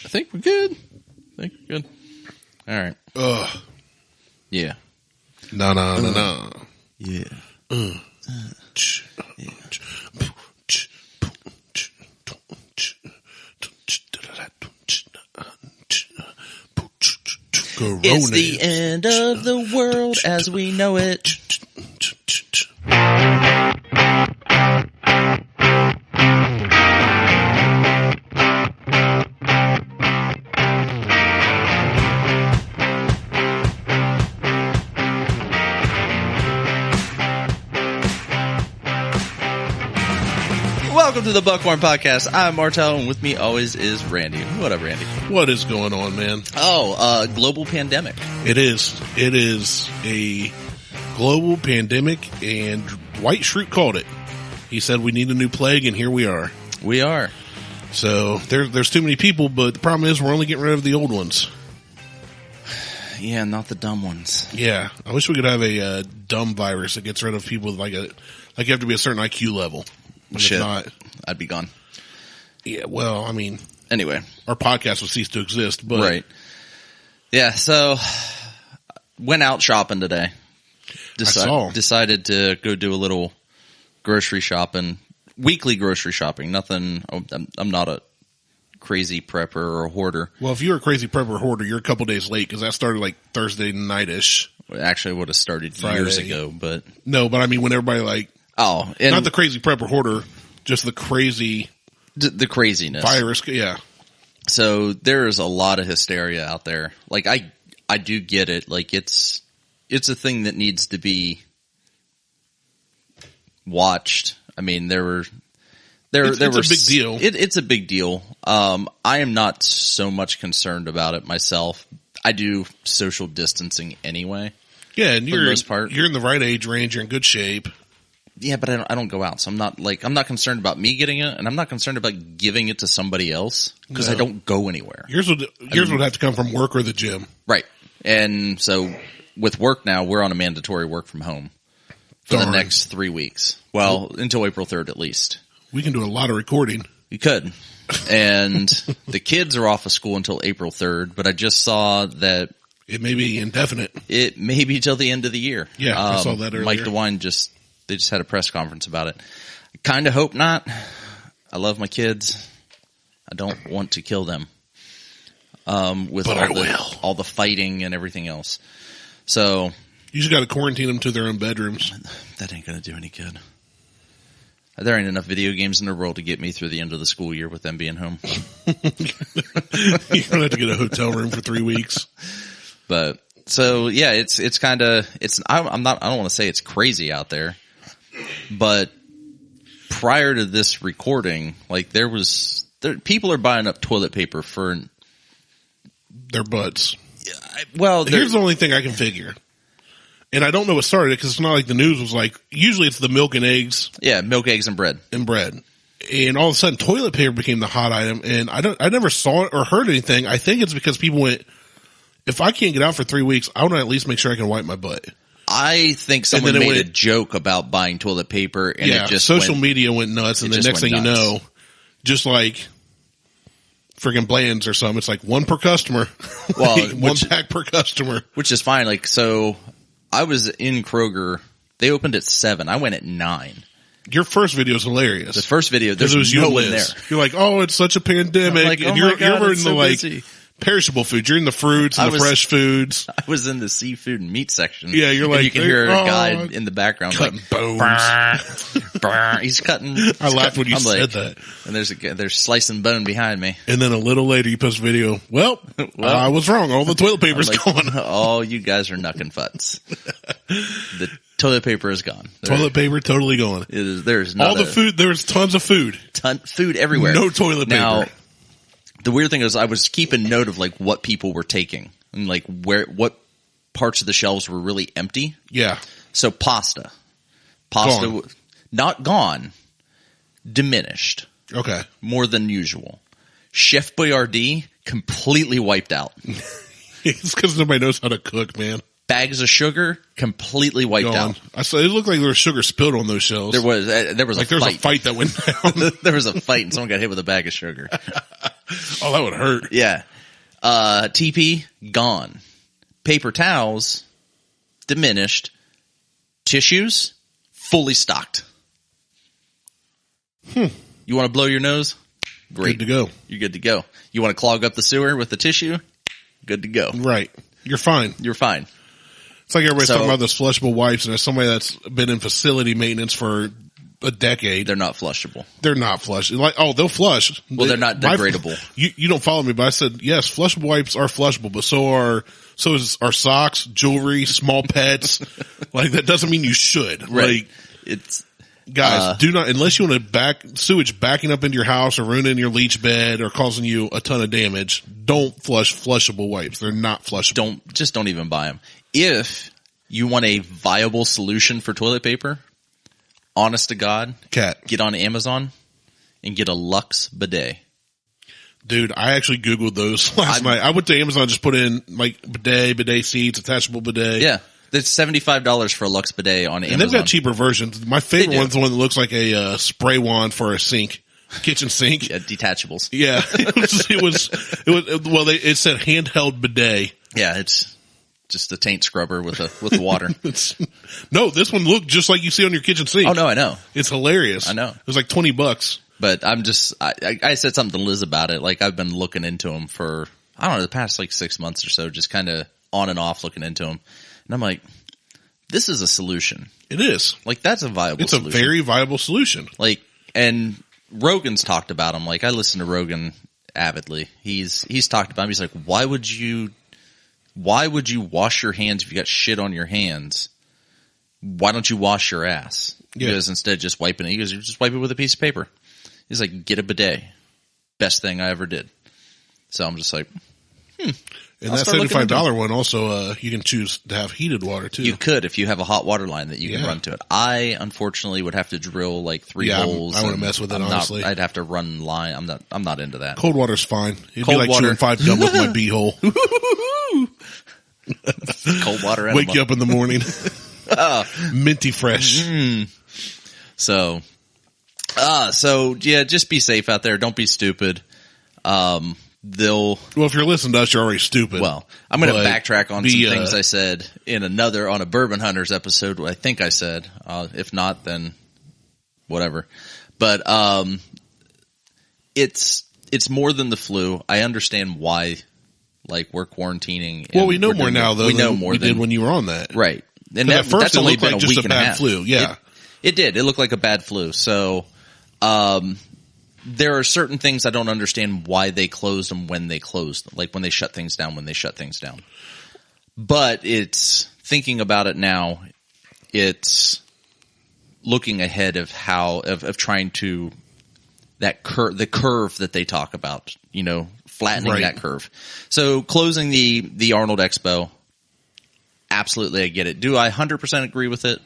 I think we're good. All right. Ugh. Yeah. No. Yeah. It's the end of the world as we know it. Welcome to the Buckhorn Podcast. I'm Martelle, and with me always is Randy. What up, Randy? What is going on, man? Global pandemic. It is. It is a global pandemic, and White Shroot called it. He said we need a new plague, and here we are. We are. So there's too many people, but the problem is we're only getting rid of the old ones. Yeah, not the dumb ones. Yeah, I wish we could have a dumb virus that gets rid of people with you have to be a certain IQ level. Shit, I'd be gone. Yeah, well, I mean, anyway, our podcast would cease to exist, but right. Yeah, so went out shopping today. Decided to go do a little grocery shopping, weekly grocery shopping. Nothing. I'm not a crazy prepper or a hoarder. Well, if you're a crazy prepper or hoarder, you're a couple days late because that started like Thursday night-ish. Actually, it would have started Friday. Years ago, but no. But I mean, when everybody and not the crazy prepper hoarder, just the crazy, the craziness virus. Yeah. So there is a lot of hysteria out there. Like I do get it. Like it's a thing that needs to be watched. I mean, it's a big deal. It's a big deal. I am not so much concerned about it myself. I do social distancing anyway. Yeah, and for the most part, you're in the right age range. You're in good shape. Yeah, but I don't go out, so I'm not concerned about me getting it, and I'm not concerned about giving it to somebody else because I don't go anywhere. Yours would have to come from work or the gym, right? And so with work now, we're on a mandatory work from home for the next 3 weeks. Well, until April 3rd at least. We can do a lot of recording. You could, and the kids are off of school until April 3rd. But I just saw that it may be indefinite. It may be till the end of the year. Yeah, I saw that earlier. Mike DeWine They just had a press conference about it. I kind of hope not. I love my kids. I don't want to kill them. With all the fighting and everything else. So you just got to quarantine them to their own bedrooms. That ain't going to do any good. There ain't enough video games in the world to get me through the end of the school year with them being home. You're gonna have to get a hotel room for 3 weeks. But so yeah, it's kind of I don't want to say it's crazy out there. But prior to this recording, like people are buying up toilet paper for their butts. Well, here's the only thing I can figure, and I don't know what started it because it's not like the news was like. Usually, it's the milk and eggs. Yeah, milk, eggs, and bread. And all of a sudden, toilet paper became the hot item, and I never saw it or heard anything. I think it's because people went, if I can't get out for 3 weeks, I want to at least make sure I can wipe my butt. I think someone made a joke about buying toilet paper, and it just social media went nuts, and the next thing you know, just like friggin' Bland's or something, it's like one per customer. Well, one pack per customer. Which is fine. Like, so I was in Kroger. They opened at 7. I went at 9. Your first video is hilarious. The first video, there's no one there. You're like, oh, it's such a pandemic. Like, and you're in so the busy. Perishable food. You're in the fruits and the fresh foods. I was in the seafood and meat section. Yeah, you're like, you can hear a guy in the background cutting bones. He's cutting. I laughed when you said that. And there's slicing bone behind me. And then a little later, you post a video. Well, I was wrong. All the toilet paper's gone. All you guys are knucking futz. The toilet paper is gone. Toilet paper totally gone. There's all the food. There's tons of food. Food everywhere. No toilet paper. Now, the weird thing is I was keeping note of like what people were taking and like what parts of the shelves were really empty. Yeah. So pasta, gone. Not gone, diminished. Okay. More than usual. Chef Boyardee completely wiped out. It's because nobody knows how to cook, man. Bags of sugar completely wiped out. I saw it looked like there was sugar spilled on those shelves. There was like a fight that went down. There was a fight and someone got hit with a bag of sugar. Oh, that would hurt. Yeah. TP, gone. Paper towels, diminished. Tissues, fully stocked. You want to blow your nose? Great. Good to go. You're good to go. You want to clog up the sewer with the tissue? Good to go. Right. You're fine. You're fine. It's like everybody's talking about those flushable wipes, and as somebody that's been in facility maintenance for a decade. They're not flushable. They're not flush. Like, oh, they'll flush. Well, they're not degradable. You don't follow me, but I said, yes, flushable wipes are flushable, but so is our socks, jewelry, small pets. Like, that doesn't mean you should. Right. Like, guys, do not, unless you want to sewage backing up into your house or ruining your leach bed or causing you a ton of damage, don't flush flushable wipes. They're not flushable. Don't even buy them. If you want a viable solution for toilet paper, honest to God, get on Amazon and get a Lux bidet. Dude, I actually Googled those last night. I went to Amazon, just put in like bidet seats, attachable bidet. Yeah. That's $75 for a Lux bidet on Amazon. And they've got cheaper versions. My favorite one's the one that looks like a spray wand for a sink, kitchen sink. Yeah, detachables. Yeah. It said handheld bidet. Yeah, it's just a taint scrubber with water. No, this one looked just like you see on your kitchen sink. Oh no, I know. It's hilarious. I know. It was like $20. But I said something to Liz about it. Like, I've been looking into them for, I don't know, the past like 6 months or so, just kind of on and off looking into them. And I'm like, this is a solution. It is. Like, that's a viable solution. It's a very viable solution. Like, and Rogan's talked about them. Like, I listen to Rogan avidly. He's talked about them. He's like, why would you wash your hands if you got shit on your hands? Why don't you wash your ass? Yeah. Because instead of just wiping it, you just wipe it with a piece of paper. He's like, get a bidet. Best thing I ever did. So I'm just like, And that $75 one also, you can choose to have heated water too. You could if you have a hot water line that you can run to it. I unfortunately would have to drill like 3 holes. I wouldn't mess with it, honestly. I'd have to run line. I'm not into that. Cold water's fine. It'd be like chewing 5 gum with my beehole. Cold water. Wake you up in the morning. Minty fresh. So yeah, just be safe out there. Don't be stupid. Well, if you're listening to us, you're already stupid. Well, I'm going to backtrack on some things I said on a Bourbon Hunters episode. I think I said, if not, then whatever. But, it's more than the flu. I understand why, like, we're quarantining. Well, we know more now, though, than we did when you were on that. Right. And at first, it looked like just a bad flu. Yeah. It did. It looked like a bad flu. So, there are certain things I don't understand why they closed them when they closed them. Like when they shut things down, But it's thinking about it now. It's looking ahead of of trying to the curve that they talk about, flattening that curve. So closing the Arnold Expo. Absolutely. I get it. Do I 100% agree with it?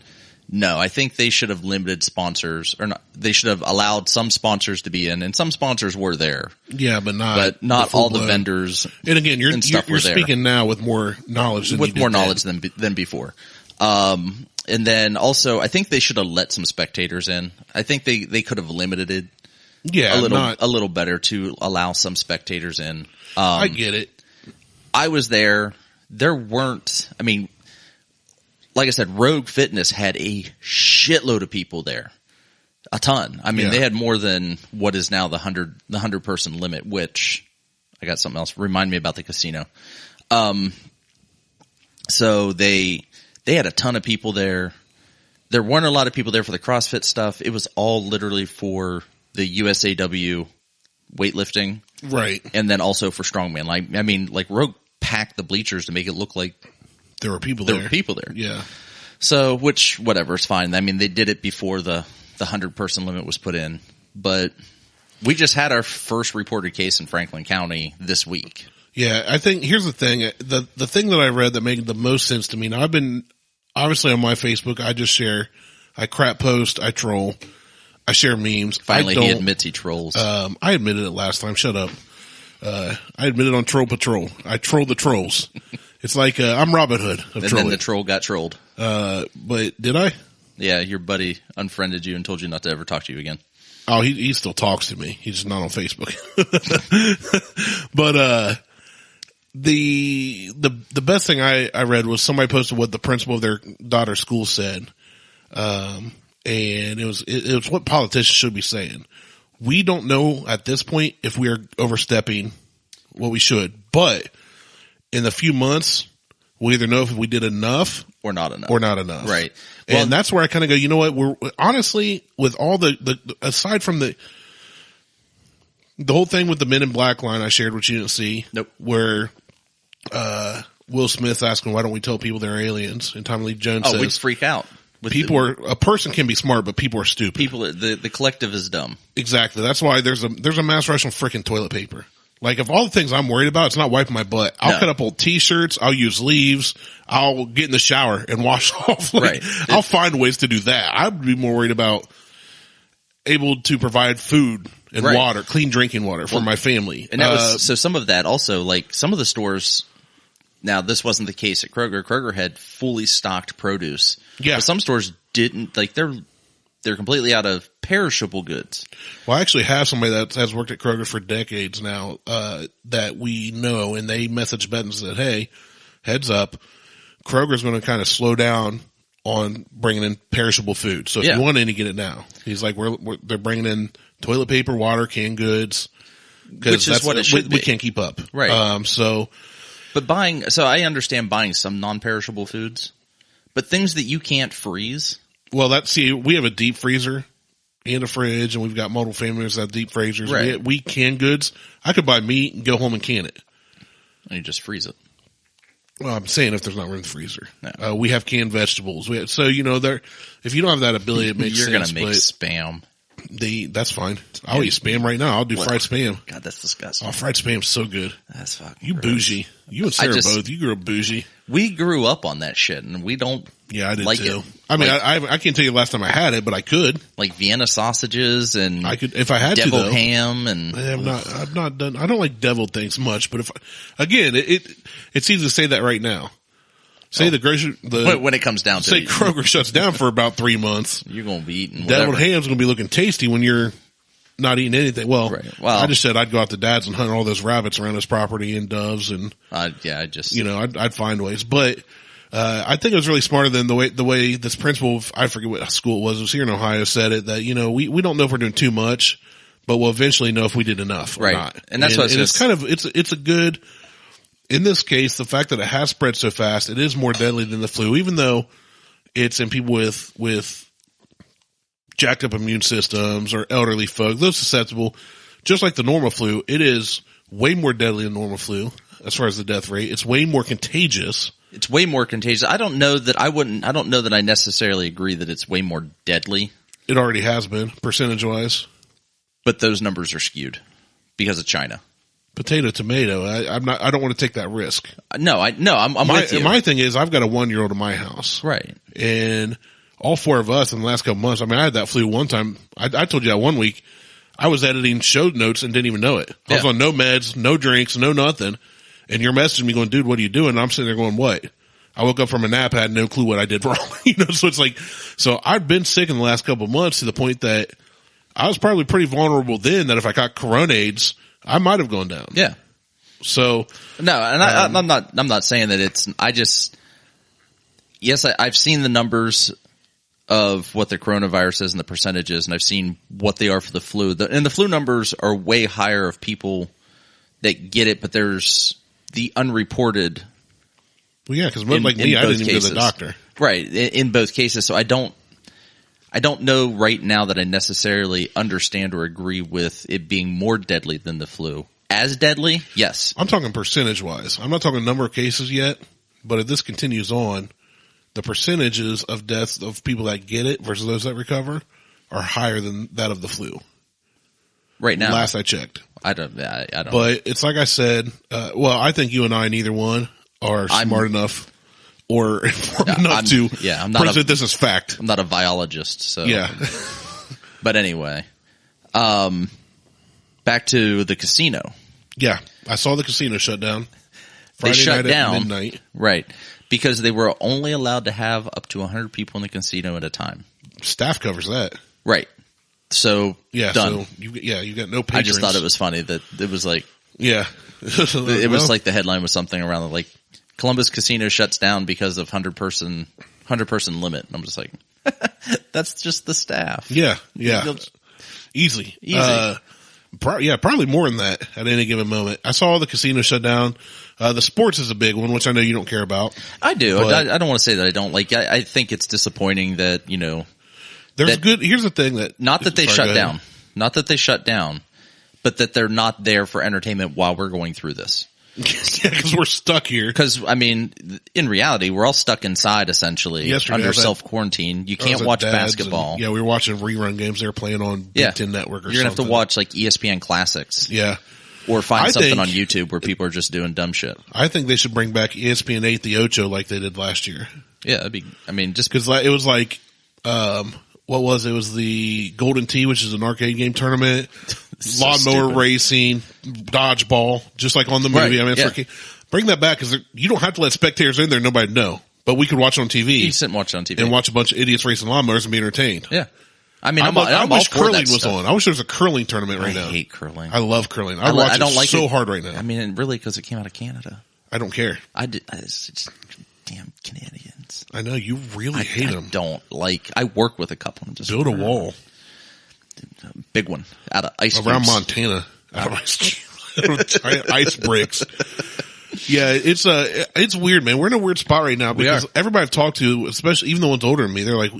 No, I think they should have limited sponsors, or not. They should have allowed some sponsors to be in, and some sponsors were there. Yeah, but not all the vendors. And again, you're speaking now with more knowledge than before. And then also, I think they should have let some spectators in. I think they could have limited it. Yeah, a little better to allow some spectators in. I get it. I was there. There weren't. I mean, like I said, Rogue Fitness had a shitload of people there. A ton. I mean, they had more than what is now the 100 person limit, which I got something else. Remind me about the casino. So they had a ton of people there. There weren't a lot of people there for the CrossFit stuff. It was all literally for the USAW weightlifting. Right. And then also for strongman. Like Rogue packed the bleachers to make it look like there were people there. Yeah. So, whatever, it's fine. I mean, they did it before the 100 person limit was put in, but we just had our first reported case in Franklin County this week. Yeah. I think here's the thing. The thing that I read that made the most sense to me. Now I've been obviously on my Facebook. I crap post. I troll. I share memes. Finally, he admits he trolls. I admitted it last time. Shut up. I admitted on Troll Patrol. I troll the trolls. It's like, I'm Robin Hood of trolling. And then the troll got trolled. But did I? Yeah, your buddy unfriended you and told you not to ever talk to you again. Oh, he still talks to me. He's just not on Facebook. But the best thing I read was somebody posted what the principal of their daughter's school said. And it was what politicians should be saying. We don't know at this point if we are overstepping what we should, but in the few months, we'll either know if we did enough or not enough. Right. Well, and that's where I kind of go, you know what? We're honestly, with all the aside from the whole thing with the Men in Black line I shared, which you didn't see. Nope. Where, Will Smith's asking, why don't we tell people they're aliens? And Tommy Lee Jones says, we'd freak out. A person can be smart, but people are stupid. The collective is dumb. Exactly. That's why there's a mass rush on freaking toilet paper. Like, if all the things I'm worried about, it's not wiping my butt. I'll cut up old t-shirts. I'll use leaves. I'll get in the shower and wash off. Like, right. I'll find ways to do that. I'd be more worried about able to provide food and water, clean drinking water for my family. And that was, so some of that also, like, some of the stores, now this wasn't the case at Kroger. Kroger had fully stocked produce. Yeah. But some stores didn't, like, they're completely out of perishable goods. Well, I actually have somebody that has worked at Kroger for decades now, that we know, and they messaged Beth and said, hey, heads up, Kroger's going to kind of slow down on bringing in perishable food. So if you want any, get it now. He's like, they're bringing in toilet paper, water, canned goods. Which is what it should be. We can't keep up. Right. But so I understand buying some non-perishable foods, but things that you can't freeze. Well, we have a deep freezer and a fridge, and we've got multiple families that have deep freezers. Right. We can goods. I could buy meat and go home and can it. And you just freeze it. Well, I'm saying if there's not room in the freezer. No. We have canned vegetables. If you don't have that ability, it makes sense. You're going to make spam. That's fine. I'll eat spam right now. I'll do fried spam. God, that's disgusting. Oh, fried spam's so good. That's fucking You gross. bougie. You and Sarah both. You grew up bougie. We grew up on that shit, and we don't. Yeah, I did like too. It. I mean, I can't tell you the last time I had it, but I could. Like Vienna sausages and I could if I had deviled to. Though. Ham and I've not done. I don't like deviled things much, but it's easy to say that right now. Say when it comes down to say Kroger shuts down for about 3 months. You're gonna be eating deviled ham's gonna be looking tasty when you're not eating anything. Well, I just said I'd go out to Dad's and hunt all those rabbits around his property and doves and I'd find ways. But I think it was really smarter than the way this principal, I forget what school it was here in Ohio, said it, that we don't know if we're doing too much, but we'll eventually know if we did enough or not. And that's what it's kind of it's a good. In this case, the fact that it has spread so fast, it is more deadly than the flu, even though it's in people with jacked up immune systems or elderly folk, those susceptible. Just like the normal flu, it is way more deadly than normal flu as far as the death rate. It's way more contagious. It's way more contagious. I don't know that I necessarily agree that it's way more deadly. It already has been, percentage-wise. But those numbers are skewed because of China. Potato, tomato. I don't want to take that risk. I'm with you. My thing is, I've got a 1-year-old in my house. Right. And all 4 of us in the last couple months, I mean, I had that flu one time. I told you that one week, I was editing show notes and didn't even know it. I was on no meds, no drinks, no nothing. And you're messaging me going, dude, what are you doing? And I'm sitting there going, what? I woke up from a nap, had no clue what I did wrong. So it's like, so I've been sick in the last couple of months to the point that I was probably pretty vulnerable then, that if I got CoronAIDS, I might have gone down. Yeah. So no, and I'm not saying that it's. I've seen the numbers of what the coronavirus is and the percentages, and I've seen what they are for the flu. And the flu numbers are way higher of people that get it, but there's the unreported. Well, yeah, because like me, I didn't even go to the doctor. Right, in both cases. So I don't know right now that I necessarily understand or agree with it being more deadly than the flu. As deadly? Yes. I'm talking percentage-wise. I'm not talking number of cases yet, but if this continues on, the percentages of deaths of people that get it versus those that recover are higher than that of the flu. Right now? Last I checked. I don't. But it's like I said, I think you and I, neither one, are smart enough or informed enough to present this as fact. I'm not a biologist, so. Yeah. But anyway, back to the casino. Yeah. I saw the casino shut down. Friday they shut night down. At midnight. Right. Because they were only allowed to have up to 100 people in the casino at a time. Staff covers that. Right. So yeah, done. So you got no patrons. I just thought it was funny that it was like, yeah, it was like the headline was something around like Columbus Casino shuts down because of 100 person limit. And I'm just like, that's just the staff. Yeah. Easy. Probably more than that at any given moment. I saw the casino shut down. The sports is a big one, which I know you don't care about. I do. I don't want to say that I don't like. I think it's disappointing that there's here's the thing that not that they shut down, but that they're not there for entertainment while we're going through this. Yeah, because we're stuck here. Because, I mean, in reality, we're all stuck inside, essentially, under self-quarantine. You can't watch basketball. We were watching rerun games they were playing on Big Ten Network or something. You're going to have to watch, like, ESPN Classics. Yeah. Or find something on YouTube where people are just doing dumb shit. I think they should bring back ESPN 8 The Ocho like they did last year. Yeah, that'd be, I mean, just... Because it was like, what was it? It was the Golden Tee, which is an arcade game tournament. Lawnmower racing, dodgeball, just like on the movie. Right, I mean, bring that back because you don't have to let spectators in there. Nobody know, but we could watch it on TV. You sit and watch it on TV and watch a bunch of idiots racing lawnmowers and be entertained. Yeah, I mean, I wish curling was on. I wish there was a curling tournament right now. I hate curling. I love curling. I watch it like so hard right now. I mean, really, because it came out of Canada. I don't care. It's just damn Canadians. I know you really hate them. I work with a couple and just build a wall. Big one out of ice around cubes. Montana, out of ice bricks. Yeah, it's weird, man. We're in a weird spot right now because everybody I've talked to, especially even the ones older than me, they're like,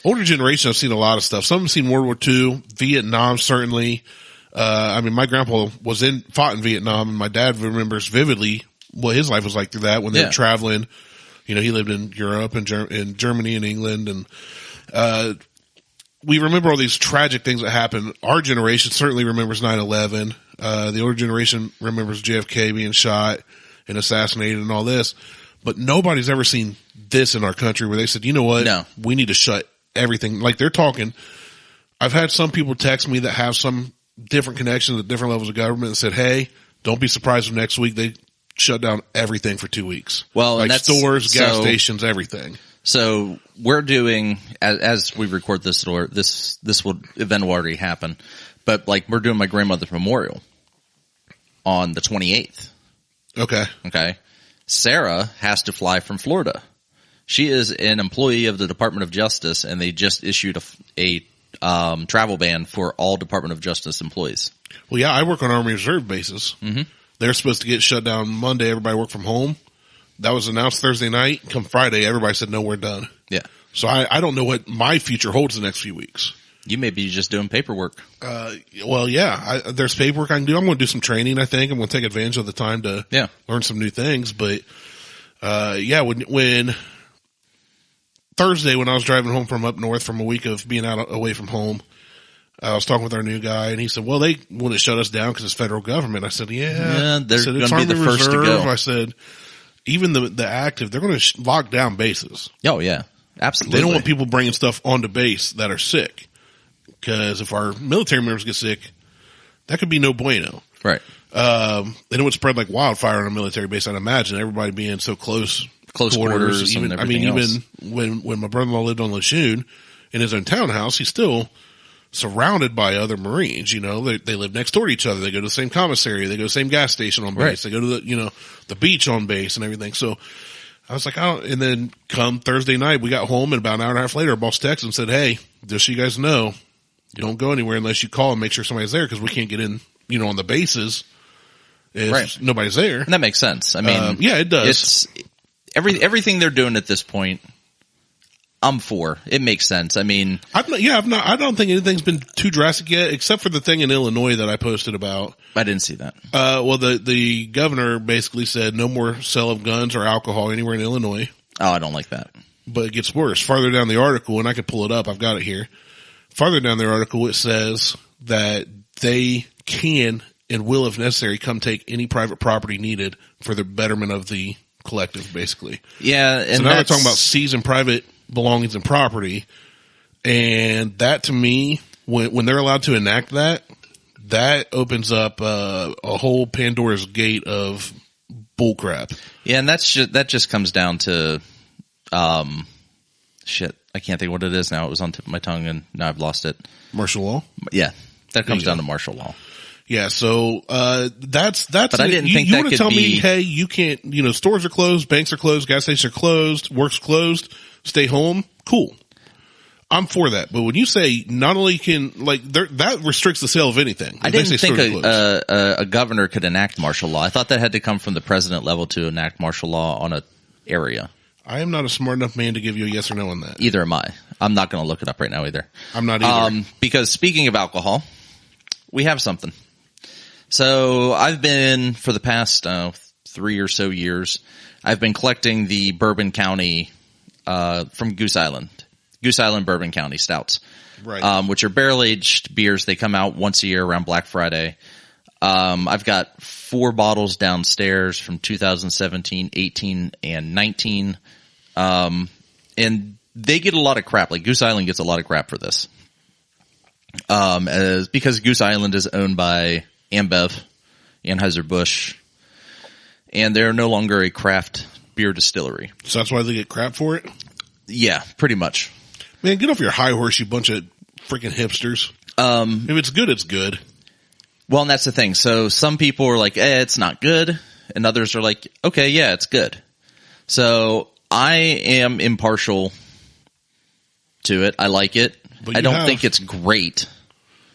older generation have seen a lot of stuff. Some have seen World War II, Vietnam, certainly. I mean, my grandpa fought in Vietnam, and my dad remembers vividly what his life was like through that when they were traveling. He lived in Europe and in Germany and England, and we remember all these tragic things that happened. Our generation certainly remembers 9/11. The older generation remembers JFK being shot and assassinated and all this. But nobody's ever seen this in our country where they said, you know what? No. We need to shut everything. Like they're talking. I've had some people text me that have some different connections at different levels of government and said, hey, don't be surprised if next week they shut down everything for 2 weeks. Well, like stores, gas stations, everything. So we're doing, as we record this event will already happen, but like we're doing my grandmother's memorial on the 28th. Okay. Sarah has to fly from Florida. She is an employee of the Department of Justice, and they just issued a travel ban for all Department of Justice employees. Well, yeah, I work on Army Reserve bases. Mm-hmm. They're supposed to get shut down Monday. Everybody work from home. That was announced Thursday night. Come Friday, everybody said, no, we're done. Yeah. So I don't know what my future holds the next few weeks. You may be just doing paperwork. Well, yeah, there's paperwork I can do. I'm going to do some training, I think. I'm going to take advantage of the time to learn some new things. But, when Thursday, when I was driving home from up north from a week of being out away from home, I was talking with our new guy, and he said, well, they want to shut us down because it's federal government. I said, they're going to be the first to go. I said, even the active, they're going to lock down bases. Oh, yeah. Absolutely. They don't want people bringing stuff onto base that are sick. Because if our military members get sick, that could be no bueno. Right. And it would spread like wildfire on a military base, I'd imagine. Everybody being so close quarters even, and everything else. Even when my brother-in-law lived on Lachune in his own townhouse, he's still surrounded by other Marines. They live next door to each other. They go to the same commissary. They go to the same gas station on base. Right. They go to the beach on base and everything. So I was like, and then come Thursday night, we got home, and about an hour and a half later, our boss texted and said, hey, just so you guys know, you don't go anywhere unless you call and make sure somebody's there, because we can't get in, on the bases if nobody's there. And that makes sense. I mean, it does. It's everything they're doing at this point, I'm for. It makes sense. I mean, I don't think anything's been too drastic yet, except for the thing in Illinois that I posted about. I didn't see that. Well, the governor basically said no more sale of guns or alcohol anywhere in Illinois. Oh, I don't like that. But it gets worse. Farther down the article, and I could pull it up. I've got it here. Farther down the article, it says that they can and will, if necessary, come take any private property needed for the betterment of the collective, basically. Yeah. And so now they're talking about seizing private belongings and property. And that, to me, when they're allowed to enact that opens up a whole Pandora's gate of bullcrap. Yeah, and that just comes down to Shit, I can't think what it is now. It was on the tip of my tongue, and now I've lost it. Martial law? Yeah, that comes down to martial law. Yeah, so that's. But I didn't think you that want to could tell be... me, hey, you can't. Stores are closed, banks are closed, gas stations are closed, work's closed. Stay home. Cool. I'm for that. But when you say not only can that restricts the sale of anything. I didn't think a governor could enact martial law. I thought that had to come from the president level to enact martial law on an area. I am not a smart enough man to give you a yes or no on that. Either am I. I'm not going to look it up right now either. I'm not either. Because speaking of alcohol, we have something. So I've been, for the past 3 or so years, I've been collecting the Bourbon County from Goose Island Bourbon County stouts, right? Which are barrel-aged beers. They come out once a year around Black Friday. I've got 4 bottles downstairs from 2017, 18, and 19. And they get a lot of crap. Like Goose Island gets a lot of crap for this. Because Goose Island is owned by Ambev, Anheuser-Busch, and they're no longer a craft beer distillery. So that's why they get crap for it? Yeah, pretty much. Man, get off your high horse, you bunch of freaking hipsters. If it's good, it's good. Well, and that's the thing. So some people are like, it's not good. And others are like, okay, yeah, it's good. So I am impartial to it. I like it. I don't think it's great.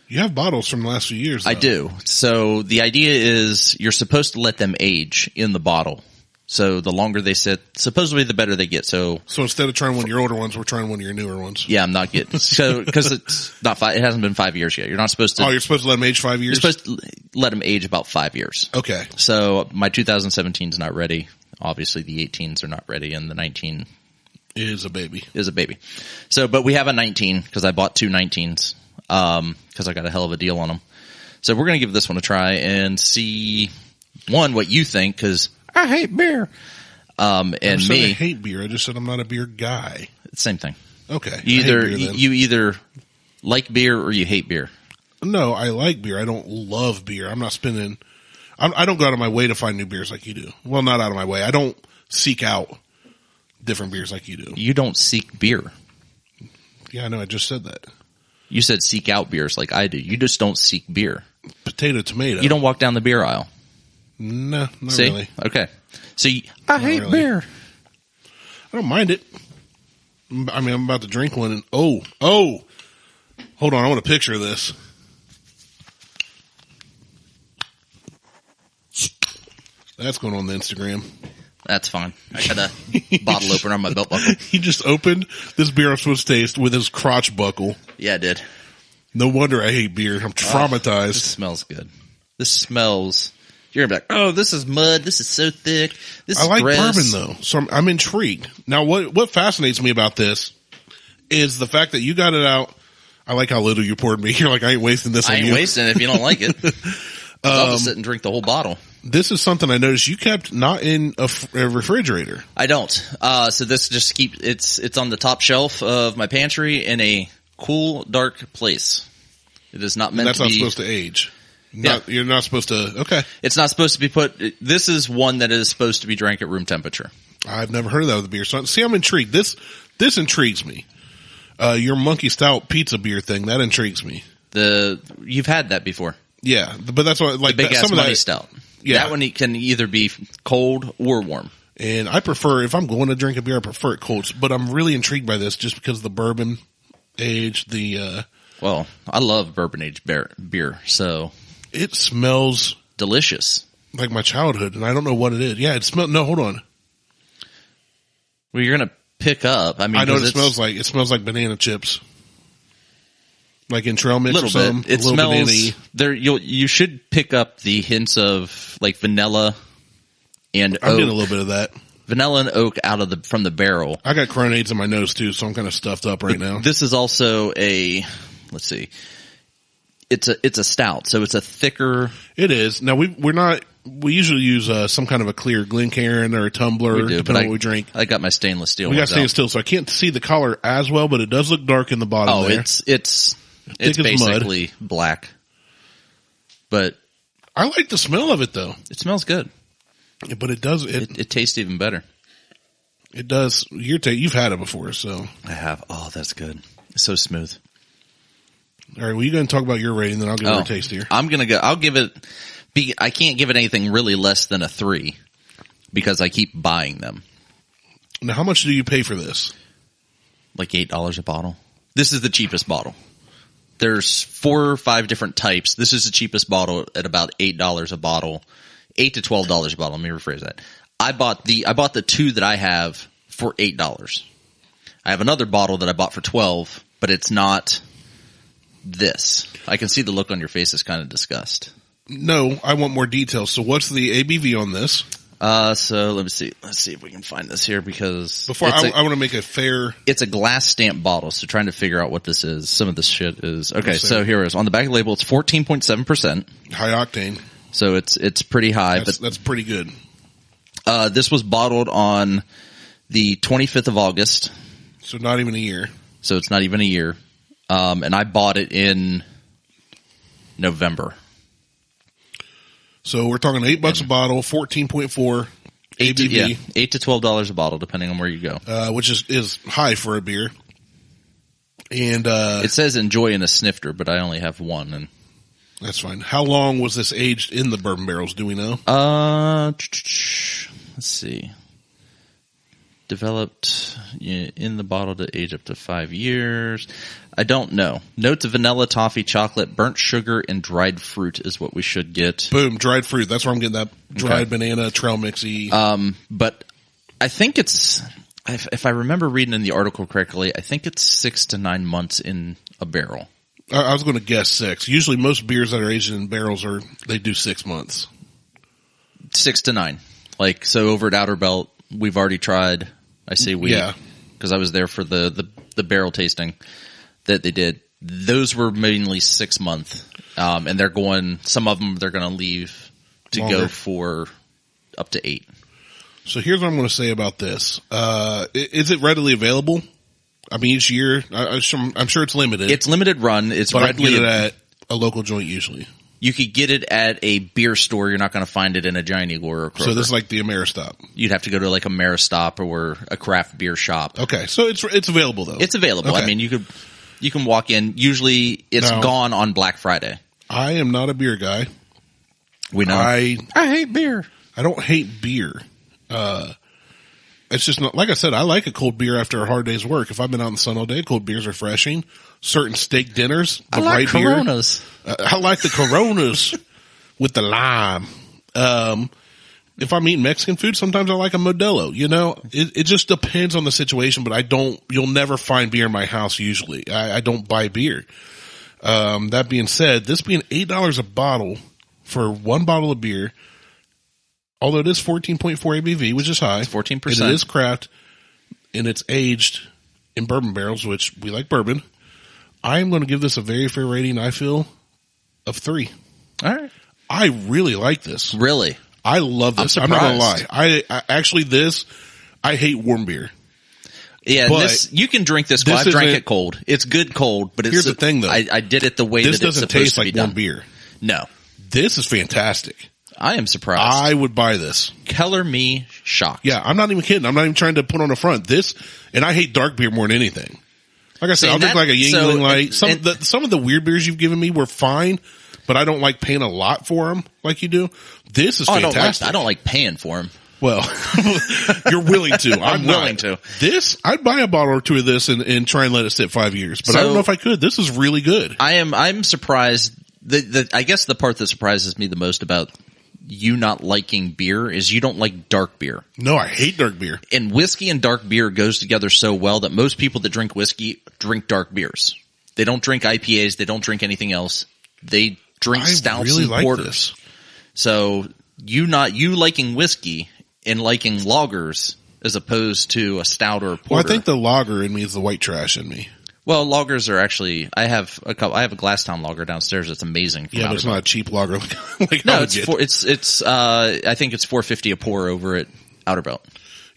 You have bottles from the last few years, though. I do. So the idea is you're supposed to let them age in the bottle. So the longer they sit, supposedly the better they get. So instead of trying one of your older ones, we're trying one of your newer ones. Yeah, I'm not getting because it's not it hasn't been 5 years yet. You're not supposed to. Oh, you're supposed to let them age 5 years. You're supposed to let them age about 5 years. Okay. So my 2017 is not ready. Obviously, the 18s are not ready, and the 19 is a baby. So, but we have a 19 because I bought 2 19s because I got a hell of a deal on them. So we're gonna give this one a try and see what you think because. I hate beer. And I hate beer. I just said I'm not a beer guy. Same thing. Okay. You either like beer or you hate beer. No, I like beer. I don't love beer. I'm not spending. I don't go out of my way to find new beers like you do. Well, not out of my way. I don't seek out different beers like you do. You don't seek beer. Yeah, I know. I just said that. You said seek out beers like I do. You just don't seek beer. Potato, tomato. You don't walk down the beer aisle. No, not See? really. Okay. So I hate beer. I don't mind it. I mean, I'm about to drink one and hold on. I want a picture of this. That's going on the Instagram. That's fine. I got a bottle opener on my belt buckle. He just opened this beer I'm supposed to taste with his crotch buckle. Yeah, I did. No wonder I hate beer. I'm traumatized. This smells good. This smells... You're going to be like, oh, this is mud. This is so thick. This is I like gross. bourbon, though, so I'm intrigued. Now, what fascinates me about this is the fact that you got it out. I like how little you poured me. You're like, I ain't wasting this on you. I ain't wasting it if you don't like it. I'll just sit and drink the whole bottle. This is something I noticed you kept not in a refrigerator. I don't. So this just it's on the top shelf of my pantry in a cool, dark place. It is not meant to be. That's not supposed to age. You're not supposed to. Okay. It's not supposed to be put. This is one that is supposed to be drank at room temperature. I've never heard of that with a beer. So see, I'm intrigued. This intrigues me. Your Monkey Stout pizza beer thing, that intrigues me. You've had that before. Yeah, but that's what like the big ass Money Stout. Yeah, that one can either be cold or warm. And I prefer, if I'm going to drink a beer, I prefer it cold. But I'm really intrigued by this just because of the bourbon age. Well, I love bourbon aged beer, so. It smells delicious. Like my childhood, and I don't know what it is. Yeah, it smells. No, hold on. Well, you're going to pick up. I mean, I know what it smells like. It smells like banana chips. Like in trail mix or something. Bit. It smells there. You should pick up the hints of like vanilla and oak. I'm getting a little bit of that. Vanilla and oak from the barrel. I got CoronAIDS in my nose too, so I'm kind of stuffed up right now. This is also let's see. It's a stout, so it's a thicker. It is. Now we usually use some kind of a clear Glencairn or a tumbler, depending on what we drink. I got my stainless steel. We got stainless steel, so I can't see the color as well, but it does look dark in the bottom. Oh, there. It's basically black. But I like the smell of it though. It smells good. Yeah, but it does. It tastes even better. It does. You've had it before, so. I have. Oh, that's good. It's so smooth. All right, well, you going to talk about your rating, then I'll give it a taste here. I'm going to go. I'll give it. I can't give it anything really less than a 3 because I keep buying them. Now, how much do you pay for this? Like $8 a bottle. This is the cheapest bottle. There's 4 or 5 different types. This is the cheapest bottle at about $8 a bottle. $8 to $12 a bottle. Let me rephrase that. I bought the 2 that I have for $8. I have another bottle that I bought for $12, but it's not this. I can see the look on your face is kind of disgust. No, I want more details. So what's the ABV on this? So let me see. Let's see if we can find this here because I want to make a fair. It's a glass stamp bottle, so trying to figure out what this is. Some of this shit is okay. So here it is on the back of the label. It's 14.7%, high octane. So it's pretty high. That's pretty good. This was bottled on the 25th of August. So not even a year. So it's not even a year. And I bought it in November. So we're talking $8 a bottle, 14.4 ABV. $8 to $12 a bottle, depending on where you go. Which is high for a beer. And it says enjoy in a snifter, but I only have one, and that's fine. How long was this aged in the bourbon barrels? Do we know? Let's see. Developed in the bottle to age up to 5 years. I don't know. Notes of vanilla, toffee, chocolate, burnt sugar, and dried fruit is what we should get. Boom, dried fruit. That's where I'm getting that dried banana, trail mixy. But I think it's, if I remember reading in the article correctly, I think it's 6 to 9 months in a barrel. I was going to guess 6. Usually most beers that are aged in barrels they do 6 months. 6 to 9. Like, so over at Outer Belt, we've already tried. I say we, because I was there for the barrel tasting that they did. Those were mainly 6 month, and they're going. Some of them they're going to leave to go for up to 8. So here's what I'm going to say about this. Is it readily available? I mean, each year I'm sure it's limited. It's limited run. But I get it at a local joint usually. You could get it at a beer store. You're not going to find it in a Giant Eagle or a Kroger. So this is like the Ameristop. You'd have to go to like a Ameristop or a craft beer shop. Okay, so it's available though. It's available. Okay. I mean, you can walk in. Usually, it's gone on Black Friday. I am not a beer guy. We know. I hate beer. I don't hate beer. It's just not, like I said, I like a cold beer after a hard day's work. If I've been out in the sun all day, cold beers are refreshing. Certain steak dinners, I like Coronas. I like the Coronas with the lime. If I'm eating Mexican food, sometimes I like a Modelo. You know, it just depends on the situation, but you'll never find beer in my house usually. I don't buy beer. That being said, this being $8 a bottle for one bottle of beer, although it is 14.4 ABV, which is high. It's 14%. It is craft, and it's aged in bourbon barrels, which we like bourbon. I am going to give this a very fair rating, I feel, of 3. All right. I really like this. Really? I love this. I'm not going to lie. I actually, I hate warm beer. Yeah, you can drink this cold. I drank it cold. It's good cold, but here's the thing, though. I did it the way that it's supposed to be done. This doesn't taste like warm beer. No. This is fantastic. I am surprised. I would buy this. Color me shocked. Yeah, I'm not even kidding. I'm not even trying to put on a front. This, and I hate dark beer more than anything. Like I said, I'll drink like a Yingling Light. Some of the weird beers you've given me were fine, but I don't like paying a lot for them like you do. This is fantastic. I don't like paying for them. Well, you're willing to. I'm willing to. This, I'd buy a bottle or two of this and try and let it sit 5 years, but I don't know if I could. This is really good. I'm surprised. I guess the part that surprises me the most about you not liking beer is you don't like dark beer. No, I hate dark beer. And whiskey and dark beer goes together so well that most people that drink whiskey drink dark beers. They don't drink IPAs. They don't drink anything else. They drink stouts and porters. So you liking whiskey and liking lagers as opposed to a stout or a porter. Well, I think the lager in me is the white trash in me. Well, lagers are actually. I have a Glasstown lager downstairs. It's amazing. Yeah, but it's not a cheap lager. No, I think it's $4.50 a pour over at Outer Belt.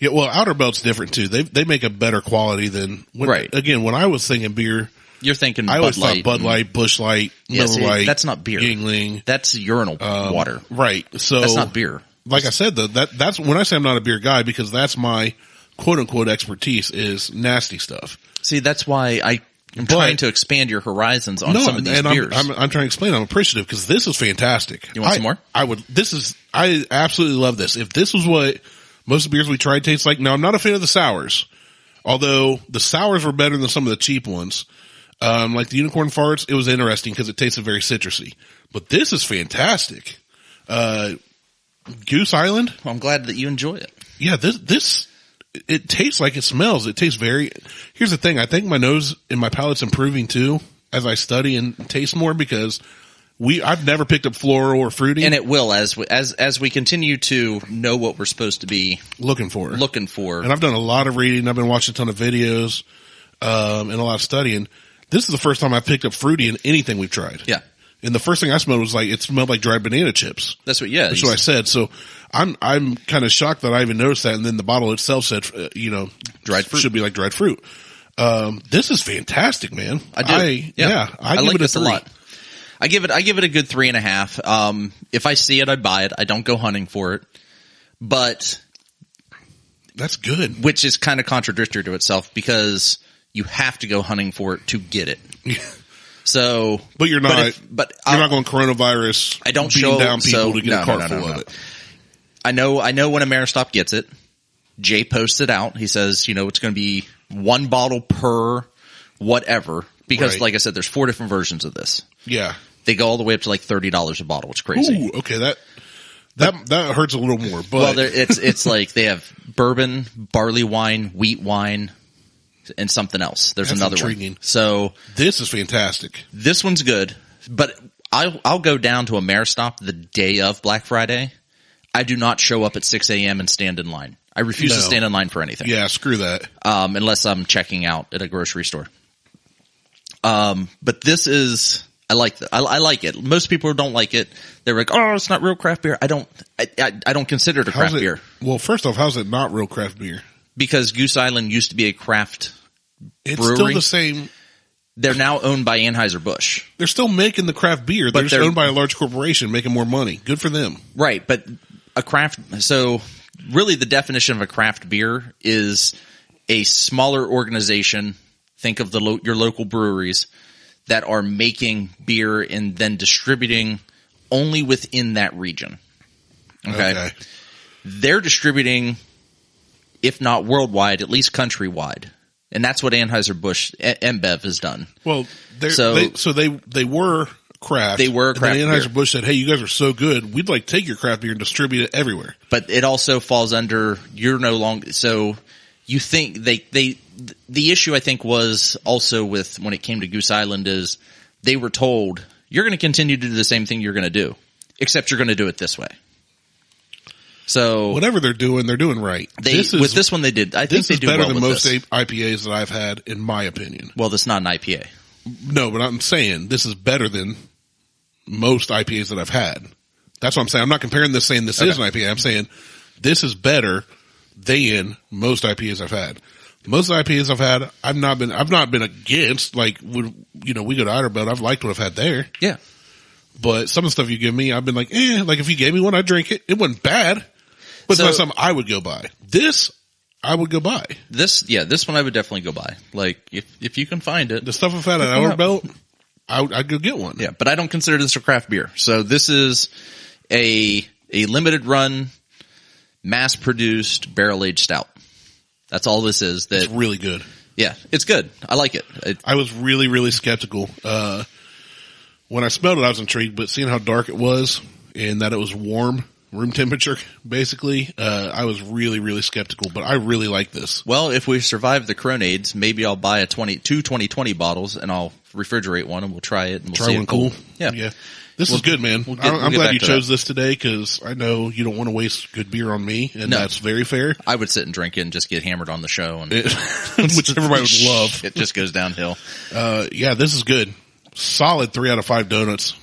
Yeah, well, Outer Belt's different too. They make a better quality than right. Again, when I was thinking beer, you're thinking. I always thought Bud Light, Busch Light, Miller Lite. That's not beer. Yingling. That's urinal water. Right. So that's not beer. Like I said, though, that's when I say I'm not a beer guy because that's my quote unquote expertise is nasty stuff. See, that's why I'm trying to expand your horizons on some of these beers. I'm trying to explain. I'm appreciative because this is fantastic. You want some more? I absolutely love this. If this was what most of the beers we tried taste like, now I'm not a fan of the sours, although the sours were better than some of the cheap ones. Like the unicorn farts, it was interesting because it tasted very citrusy. But this is fantastic. Goose Island. Well, I'm glad that you enjoy it. Yeah, this it tastes like it smells. It tastes here's the thing. I think my nose and my palate's improving too as I study and taste more because I've never picked up floral or fruity. And it will as we continue to know what we're supposed to be looking for. And I've done a lot of reading. I've been watching a ton of videos, and a lot of studying. This is the first time I've picked up fruity in anything we've tried. Yeah. And the first thing I smelled was it smelled like dried banana chips. That's what I said. So I'm kind of shocked that I even noticed that. And then the bottle itself said, dried fruit should be like dried fruit. This is fantastic, man. I do. I give like it this a 3. a lot. I give it a good 3.5. If I see it, I buy it. I don't go hunting for it, but that's good. Which is kind of contradictory to itself because you have to go hunting for it to get it. So, but you're not. You're not going coronavirus. I don't beating show down people to get a cart full of it. I know when Ameristop gets it. Jay posts it out. He says, it's going to be 1 bottle per whatever. Because, like I said, there's 4 different versions of this. Yeah, they go all the way up to like $30 a bottle. It's crazy. Ooh, okay, that hurts a little more. But it's like they have bourbon, barley wine, wheat wine. And something else. There's another intriguing one. So this is fantastic. This one's good, but I'll go down to a Ameristop the day of Black Friday. I do not show up at 6 a.m. and stand in line. I refuse to stand in line for anything. Yeah, screw that. Unless I'm checking out at a grocery store. But this is I like it. Most people don't like it. They're like, oh, it's not real craft beer. I don't consider it a craft beer. Well, first off, how's it not real craft beer? Because Goose Island used to be a craft It's brewery. Still the same. They're now owned by Anheuser-Busch. They're still making the craft beer. They're just owned by a large corporation making more money. Good for them. Right, but so really the definition of a craft beer is a smaller organization, think of your local breweries, that are making beer and then distributing only within that region. Okay. They're distributing, if not worldwide, at least countrywide. And that's what Anheuser-Busch InBev has done. Well, they were craft. They were a craft beer. Anheuser-Busch said, hey, you guys are so good. We'd like to take your craft beer and distribute it everywhere. But it also falls under, you're no longer, so you think the issue I think was also with when it came to Goose Island is they were told, you're going to continue to do the same thing you're going to do, except you're going to do it this way. So whatever they're doing right. With this one they did. I think they do well with this. This is better than most IPAs that I've had, in my opinion. Well, that's not an IPA. No, but I'm saying this is better than most IPAs that I've had. That's what I'm saying. I'm not comparing this saying this is an IPA. I'm saying this is better than most IPAs I've had. Most IPAs I've had, I've not been against. Like, we go to Ironbelt, I've liked what I've had there. Yeah. But some of the stuff you give me, I've been like, like if you gave me one, I'd drink it. It wasn't bad. But it's not something I would go buy. This, I would go buy. This one I would definitely go buy. Like, if you can find it. The stuff I've had at Ironbelt, I'd go get one. Yeah, but I don't consider this a craft beer. So this is a limited run, mass-produced, barrel-aged stout. That's all this is. It's really good. Yeah, it's good. I like it. I was really, really skeptical. When I smelled it, I was intrigued, but seeing how dark it was and that it was warm, room temperature, basically, I was really, really skeptical, but I really like this. Well, if we survive the CoronAIDS, maybe I'll buy two 2020 bottles and I'll refrigerate one and we'll try it. And we'll try one cool. Yeah. This is good, man. I'm glad you chose this today because I know you don't want to waste good beer on me, and that's very fair. I would sit and drink it and just get hammered on the show, and which everybody would love. It just goes downhill. Yeah, this is good. Solid 3 out of 5 donuts.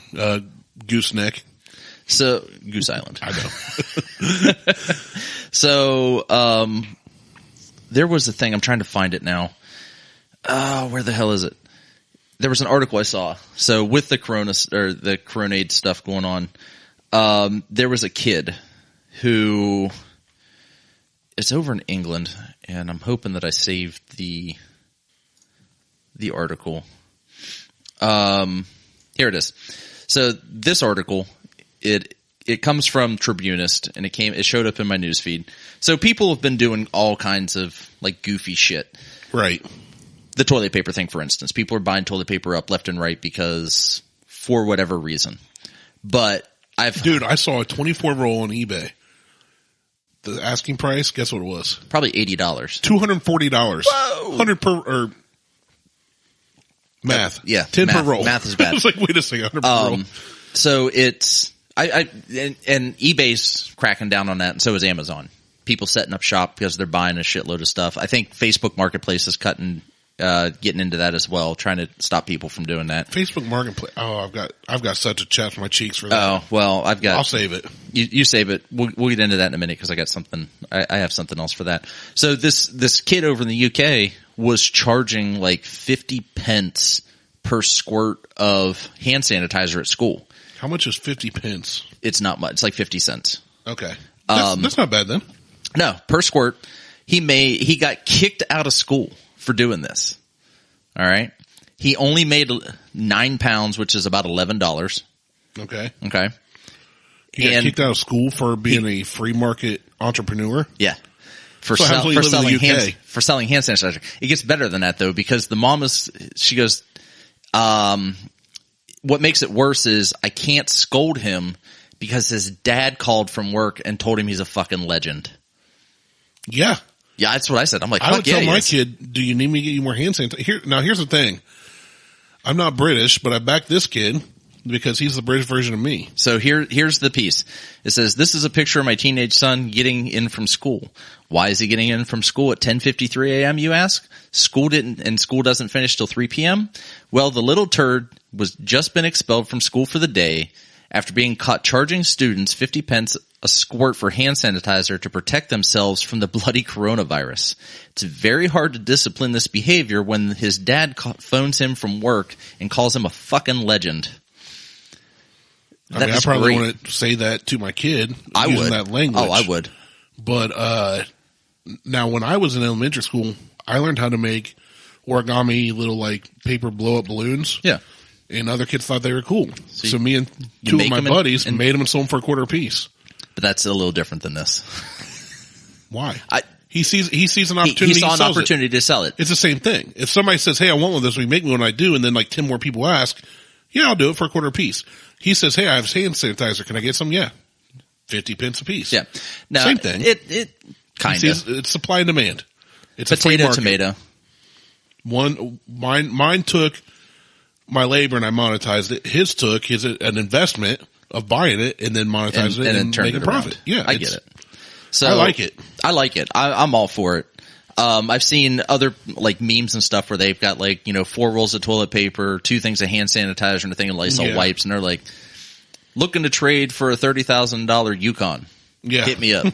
Gooseneck. So Goose Island. I know. So there was a thing. I'm trying to find it now. Oh, where the hell is it? There was an article I saw. So with the the CoronAIDS stuff going on, there was a kid who it's over in England, and I'm hoping that I saved the article. Here it is. So this article, it comes from Tribunist, and it showed up in my newsfeed. So people have been doing all kinds of like goofy shit. Right. The toilet paper thing, for instance. People are buying toilet paper up left and right because for whatever reason. But Dude, I saw a 24 roll on eBay. The asking price, guess what it was? Probably $80. $240. Whoa! 100 per, or math. Yeah. 10 math, per roll. Math is bad. I was like, wait a second, 100 per roll. So it's, and eBay's cracking down on that, and so is Amazon. People setting up shop because they're buying a shitload of stuff. I think Facebook Marketplace is getting into that as well, trying to stop people from doing that. Facebook Marketplace. Oh, I've got such a chat for my cheeks for that. Oh, well, I'll save it. You save it. We'll get into that in a minute because I got something. I have something else for that. So this kid over in the UK was charging like 50 pence per squirt of hand sanitizer at school. How much is 50 pence? It's not much. It's like 50 cents. Okay. That's not bad then. No, per squirt. He got kicked out of school for doing this. All right. He only made 9 pounds, which is about $11. Okay. He got kicked out of school for being a free market entrepreneur. Yeah. For selling hand sanitizer. It gets better than that though, because the mom she goes, what makes it worse is I can't scold him because his dad called from work and told him he's a fucking legend. Yeah. Yeah, that's what I said. I'm like, I would tell my kid, do you need me to get you more hand sanitizer? Now, here's the thing. I'm not British, but I back this kid because he's the British version of me. So here's the piece. It says, this is a picture of my teenage son getting in from school. Why is he getting in from school at 10:53 a.m., you ask? School doesn't finish till 3 p.m.? Well, the little turd was just been expelled from school for the day after being caught charging students 50 pence a squirt for hand sanitizer to protect themselves from the bloody coronavirus. It's very hard to discipline this behavior when his dad phones him from work and calls him a fucking legend. I probably want to say that to my kid. I would. That language. Oh, I would. But now when I was in elementary school, I learned how to make origami little like paper blow up balloons. Yeah. And other kids thought they were cool. So me and two of my buddies made them and sold them for $0.25 piece. But that's a little different than this. Why? He sees an opportunity. He saw an opportunity to sell it. It's the same thing. If somebody says, "Hey, I want one of this," we make me one, I do, and then like 10 more people ask, "Yeah, I'll do it for $0.25 piece." He says, "Hey, I have hand sanitizer. Can I get some?" Yeah, 50 pence a piece. Yeah, now, same thing. It kind of it's supply and demand. It's potato tomato. Mine took my labor and I monetized it. His took an investment of buying it and then monetizing it and making a profit. Yeah, I get it. So I like it. I'm all for it. I've seen other like memes and stuff where they've got like, 4 rolls of toilet paper, 2 things of hand sanitizer and a thing of Lysol wipes. And they're like looking to trade for a $30,000 Yukon. Yeah. Hit me up.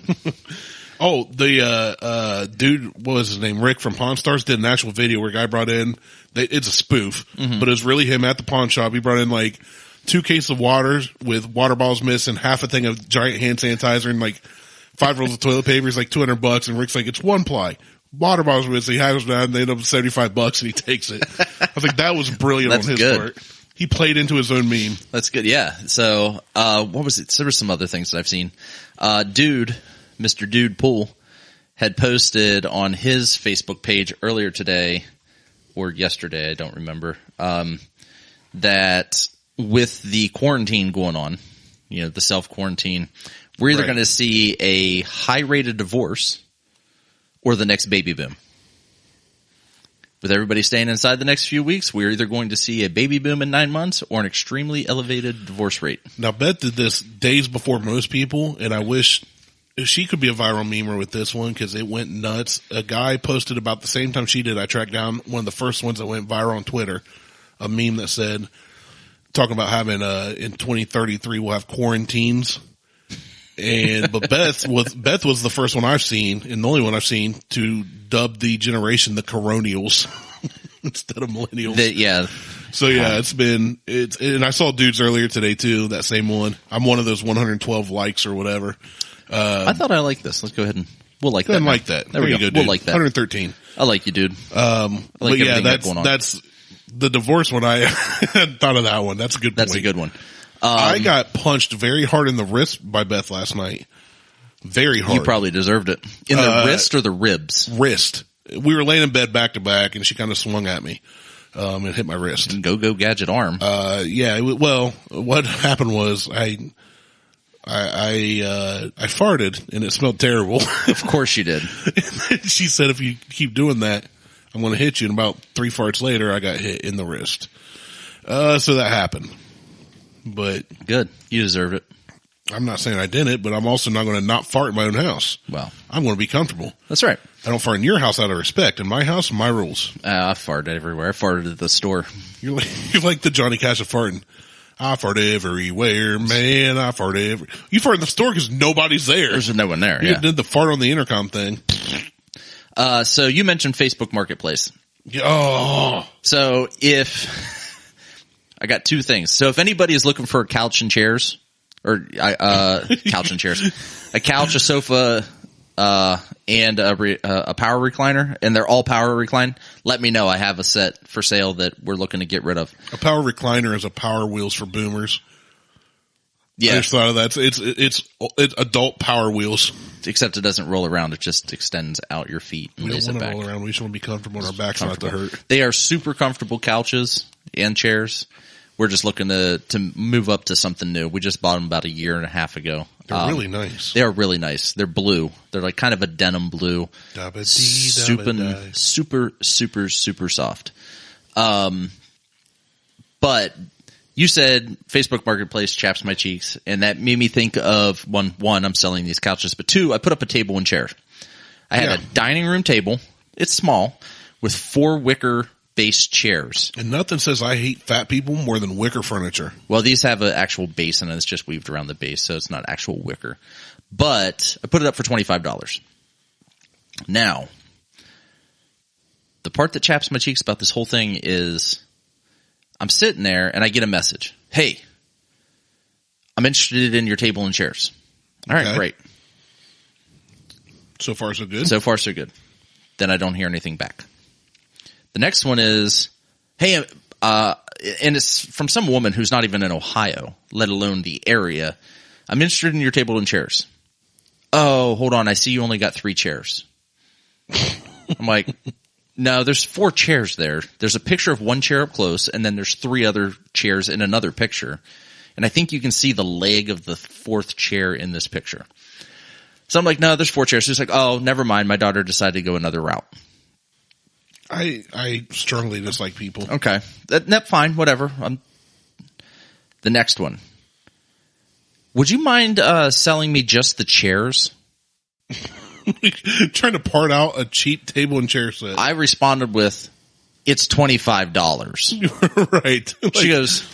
Oh, the dude, what was his name? Rick from Pawn Stars did an actual video where a guy brought in, it's a spoof, but it was really him at the pawn shop. He brought in like 2 cases of water with water bottles missing, half a thing of giant hand sanitizer and like 5 rolls of toilet paper. He's like $200 and Rick's like, it's 1 ply. Water bottles missing. He haggles down and they end up with $75 and he takes it. I was like, that was brilliant on his part. He played into his own meme. That's good. Yeah. So, what was it? There were some other things that I've seen. Mr. Dude Poole had posted on his Facebook page earlier today or yesterday, I don't remember, that with the quarantine going on, the self-quarantine, we're either going to see a high rate of divorce or the next baby boom. With everybody staying inside the next few weeks, we're either going to see a baby boom in 9 months or an extremely elevated divorce rate. Now, Beth did this days before most people, and I wish she could be a viral memer with this one because it went nuts. A guy posted about the same time she did. I tracked down one of the first ones that went viral on Twitter, a meme that said, talking about having in 2033 we'll have quarantines. But Beth was the first one I've seen, and the only one I've seen, to dub the generation the Coronials instead of millennials. So yeah, and I saw dudes earlier today too, that same one. I'm one of those 112 likes or whatever. I thought I liked this. Let's go ahead and We'll like that. That. Like that. There we go. Dude. We'll like that. 113. I like you, dude. But yeah, that's the divorce one. I hadn't thought of that one. That's a good point. That's a good one. I got punched very hard in the wrist by Beth last night. Very hard. You probably deserved it. In the wrist or the ribs? Wrist. We were laying in bed back to back, and she kind of swung at me. And hit my wrist. Go gadget arm. Yeah. Well, what happened was I farted and it smelled terrible. Of course you did. She said, if you keep doing that, I'm going to hit you. And about 3 farts later, I got hit in the wrist. So that happened. But good. You deserve it. I'm not saying I didn't, but I'm also not going to not fart in my own house. Well, I'm going to be comfortable. That's right. I don't fart in your house out of respect. In my house, my rules. I fart everywhere. I farted at the store. You're like the Johnny Cash of farting. I fart everywhere, man. I fart everywhere. You fart in the store because nobody's there. There's no one there. You did the fart on the intercom thing. So you mentioned Facebook Marketplace. Oh. So I got 2 things. So if anybody is looking for couch and chairs, or couch and chairs, a couch, a sofa, and a power recliner, and they're all power recline, let me know. I have a set for sale that we're looking to get rid of. A power recliner is a Power Wheels for boomers. Yeah. I just thought of that. It's adult Power Wheels. Except it doesn't roll around. It just extends out your feet and lays it back. We don't want to roll around. We just want to be comfortable and our backs not to hurt. They are super comfortable couches and chairs. We're just looking to move up to something new. We just bought them about 1.5 years ago. They're really nice. They are really nice. They're blue. They're like kind of a denim blue. Super soft. But you said Facebook Marketplace chaps my cheeks, and that made me think of one, I'm selling these couches, but 2, I put up a table and chair. I had a dining room table. It's small with 4 wicker base chairs. And nothing says I hate fat people more than wicker furniture. Well, these have an actual base and it's just weaved around the base, so it's not actual wicker. But I put it up for $25. Now, the part that chaps my cheeks about this whole thing is I'm sitting there and I get a message. Hey, I'm interested in your table and chairs. All right, great. So far, so good? So far, so good. Then I don't hear anything back. The next one is, hey, and it's from some woman who's not even in Ohio, let alone the area. I'm interested in your table and chairs. Oh, hold on. I see you only got 3 chairs. I'm like, no, there's 4 chairs there. There's a picture of 1 chair up close, and then there's 3 other chairs in another picture. And I think you can see the leg of the 4th chair in this picture. So I'm like, no, there's 4 chairs. She's like, oh, never mind. My daughter decided to go another route. I strongly dislike people. Okay. That's fine. Whatever. The next one. Would you mind selling me just the chairs? Trying to part out a cheap table and chair set. I responded with, it's $25. Right. She goes,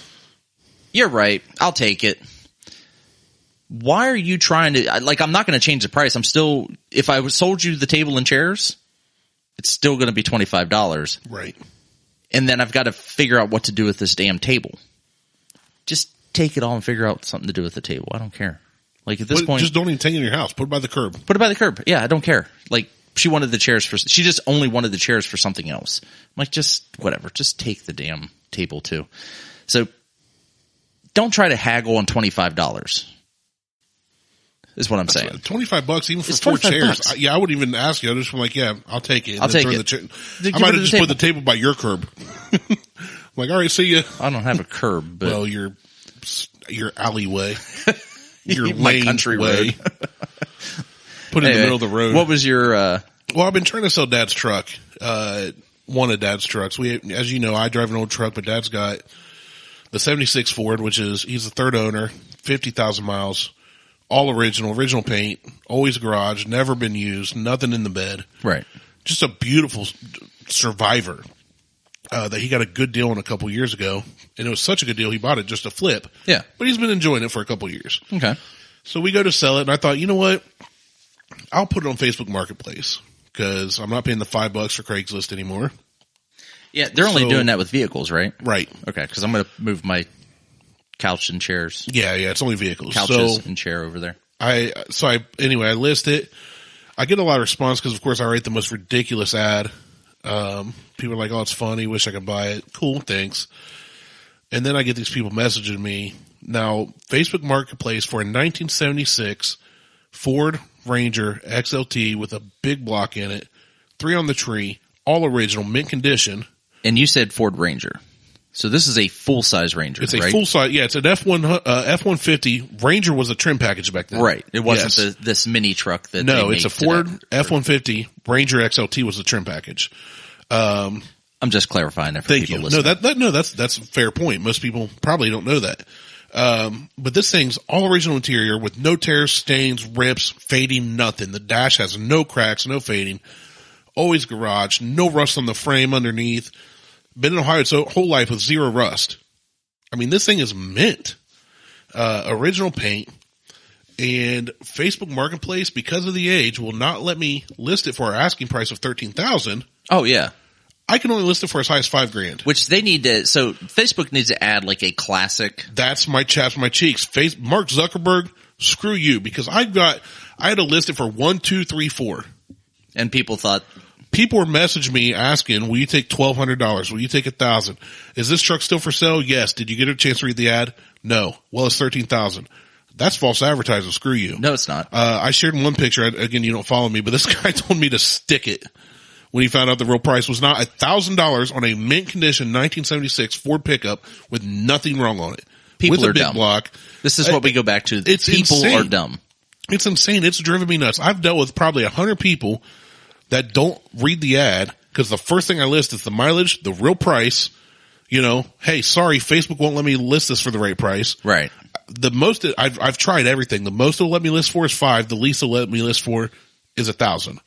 you're right. I'll take it. Why are you trying to, I'm not going to change the price. If I sold you the table and chairs, it's still going to be $25. Right. And then I've got to figure out what to do with this damn table. Just take it all and figure out something to do with the table. I don't care. At this point, just don't even take it in your house. Put it by the curb. Put it by the curb. Yeah, I don't care. She wanted the chairs she just only wanted the chairs for something else. I'm like, just whatever. Just take the damn table too. So don't try to haggle on $25. Is what I'm saying. $25 even for 4 chairs. I wouldn't even ask you. I just like, yeah, I'll take it. I'll take it. I might have just put the table by your curb. Like, all right, see ya. I don't have a curb, but well, your alleyway, your my country way. Put it in the middle of the road. What was your? Well, I've been trying to sell Dad's truck. One of Dad's trucks. As you know, I drive an old truck, but Dad's got the '76 Ford, which he's the 3rd owner, 50,000 miles. All original paint, always garage, never been used, nothing in the bed. Right. Just a beautiful survivor that he got a good deal on a couple years ago. And it was such a good deal, he bought it just to flip. Yeah. But he's been enjoying it for a couple years. Okay. So we go to sell it, and I thought, you know what? I'll put it on Facebook Marketplace because I'm not paying the $5 for Craigslist anymore. Yeah, they're only doing that with vehicles, right? Right. Okay, because I'm going to move my couch and chairs. Yeah, it's only vehicles. Couches and chair over there. Anyway, I list it. I get a lot of response because, of course, I write the most ridiculous ad. People are like, oh, it's funny. Wish I could buy it. Cool. Thanks. And then I get these people messaging me. Now, Facebook Marketplace for a 1976 Ford Ranger XLT with a big block in it, 3 on the tree, all original, mint condition. And you said Ford Ranger. So this is a full-size Ranger, It's a right? full-size, yeah, it's an F-150. Ranger was a trim package back then. Right. It wasn't this mini truck that No, it's a Ford F-150. Ranger XLT was the trim package. I'm just clarifying that for people listening. That's a fair point. Most people probably don't know that. But this thing's all original interior with no tears, stains, rips, fading, nothing. The dash has no cracks, no fading. Always garage, no rust on the frame underneath. Been in Ohio its whole life with 0 rust. I mean, this thing is mint. Original paint. And Facebook Marketplace, because of the age, will not let me list it for our asking price of $13,000. Oh, yeah. I can only list it for as high as $5,000. Which they need to, so Facebook needs to add like a classic. That's my chaps, my cheeks. Mark Zuckerberg, screw you, because I had to list it for 1, 2, 3, 4. And people were messaging me asking, will you take $1,200? Will you take $1,000? Is this truck still for sale? Yes. Did you get a chance to read the ad? No. Well, it's $13,000. That's false advertising. Screw you. No, it's not. I shared one picture. Again, you don't follow me, but this guy told me to stick it when he found out the real price was not $1,000 on a mint condition 1976 Ford pickup with nothing wrong on it. People with a are big dumb. Block. This is what we go back to. People insane. are dumb. It's insane. It's driven me nuts. I've dealt with probably 100 people that don't read the ad because the first thing I list is the mileage, the real price. You know, hey, sorry, Facebook won't let me list this for the right price. Right. The most I've tried everything. The most it'll let me list for is 5. The least it'll let me list for is 1,000.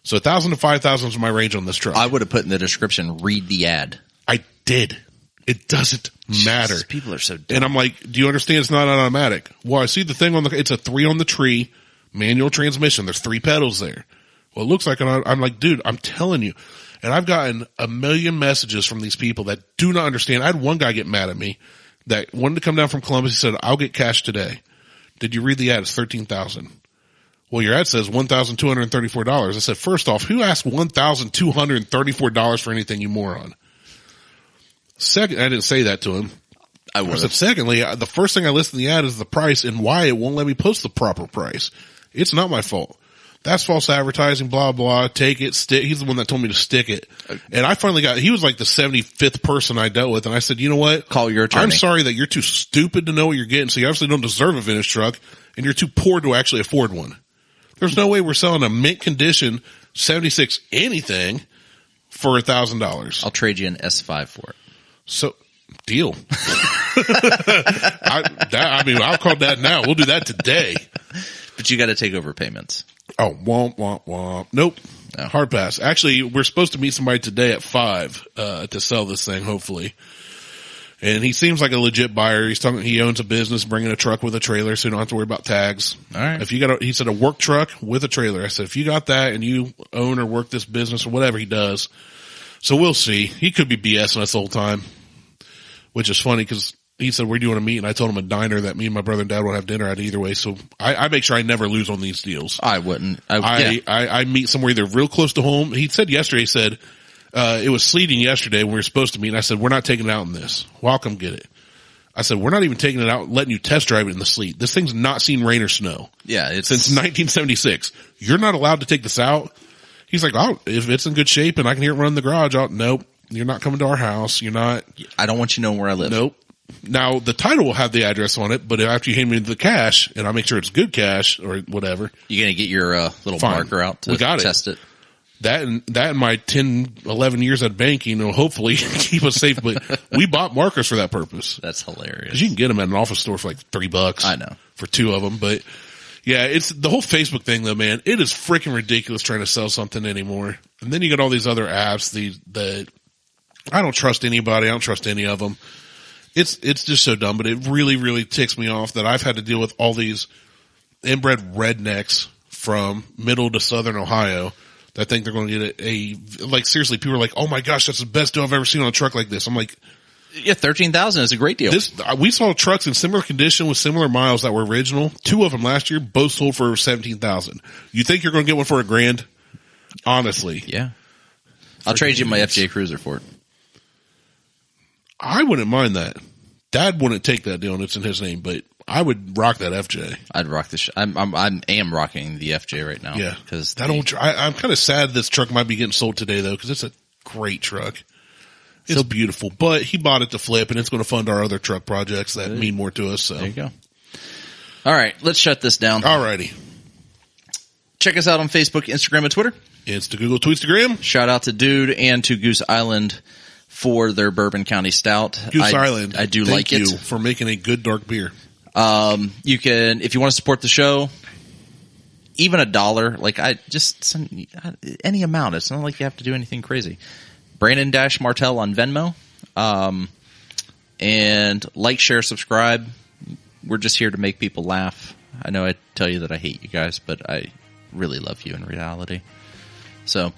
So 1,000 to 5,000 is my range on this truck. I would have put in the description, read the ad. I did. It doesn't matter. Jesus, people are so dumb. And I'm like, do you understand it's not automatic? Well, I see the thing it's a 3 on the tree, manual transmission. There's 3 pedals there. Well, it looks like I'm like, dude, I'm telling you. And I've gotten a million messages from these people that do not understand. I had one guy get mad at me that wanted to come down from Columbus. He said, I'll get cash today. Did you read the ad? It's $13,000. Well, your ad says $1,234. I said, first off, who asked $1,234 for anything, you moron? Second, I didn't say that to him. I said, secondly, the first thing I list in the ad is the price and why it won't let me post the proper price. It's not my fault. That's false advertising, blah, blah, take it, stick. He's the one that told me to stick it. And I finally he was like the 75th person I dealt with. And I said, you know what? Call your attorney. I'm sorry that you're too stupid to know what you're getting. So you obviously don't deserve a vintage truck and you're too poor to actually afford one. There's no way we're selling a mint condition 76 anything for $1,000. I'll trade you an S5 for it. So, deal. I'll call that now. We'll do that today. But you got to take over payments. Oh, womp, womp, womp. Nope. No. Hard pass. Actually, we're supposed to meet somebody today at 5, to sell this thing, hopefully. And he seems like a legit buyer. He's talking, he owns a business, bringing a truck with a trailer, so you don't have to worry about tags. All right. If you got he said a work truck with a trailer. I said, if you got that and you own or work this business or whatever he does. So we'll see. He could be BSing us the whole time, which is funny because he said, where do you want to meet? And I told him a diner that me and my brother and dad won't have dinner at either way. So I make sure I never lose on these deals. I wouldn't. I meet somewhere either real close to home. He said yesterday, it was sleeting yesterday when we were supposed to meet. And I said, we're not taking it out in this. Well, I'll come get it. I said, we're not even taking it out, letting you test drive it in the sleet. This thing's not seen rain or snow. Yeah. Since 1976. You're not allowed to take this out. He's like, oh, if it's in good shape and I can hear it run in the garage, nope. You're not coming to our house. You're not. I don't want you to know where I live. Nope. Now, the title will have the address on it, but after you hand me the cash, and I make sure it's good cash or whatever. You're going to get your little marker out to test it. That and my 10, 11 years at banking will hopefully keep us safe. But we bought markers for that purpose. That's hilarious. Because you can get them at an office store for like $3. I know. For 2 of them. But yeah, it's the whole Facebook thing though, man. It is freaking ridiculous trying to sell something anymore. And then you got all these other apps, I don't trust anybody. I don't trust any of them. It's just so dumb, but it really, really ticks me off that I've had to deal with all these inbred rednecks from middle to southern Ohio that think they're going to get like seriously, people are like, oh my gosh, that's the best deal I've ever seen on a truck like this. I'm like, Yeah, 13,000 is a great deal. We saw trucks in similar condition with similar miles that were original. 2 of them last year, both sold for 17,000. You think you're going to get one for $1,000? Honestly. Yeah. I'll trade you my FJ Cruiser for it. I wouldn't mind that. Dad wouldn't take that deal and it's in his name, but I would rock that FJ. I'd rock this. I am rocking the FJ right now. Yeah. Because I'm kind of sad this truck might be getting sold today though, because it's a great truck. It's beautiful, but he bought it to flip and it's going to fund our other truck projects that mean more to us. So there you go. All right. Let's shut this down. All righty. Check us out on Facebook, Instagram, and Twitter. Insta, Google, Tweetstagram. Shout out to Dude and to Goose Island for their Bourbon County Stout. Goose Island. I do like it. Thank you for making a good dark beer. You can, if you want to support the show, even $1, like any amount. It's not like you have to do anything crazy. Brandon-Martelle on Venmo. And like, share, subscribe. We're just here to make people laugh. I know I tell you that I hate you guys, but I really love you in reality. So,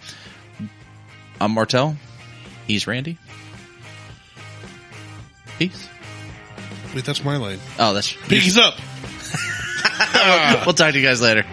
I'm Martelle. He's Randy. Peace. Wait, that's my line. Oh, that's... Peace up. We'll talk to you guys later.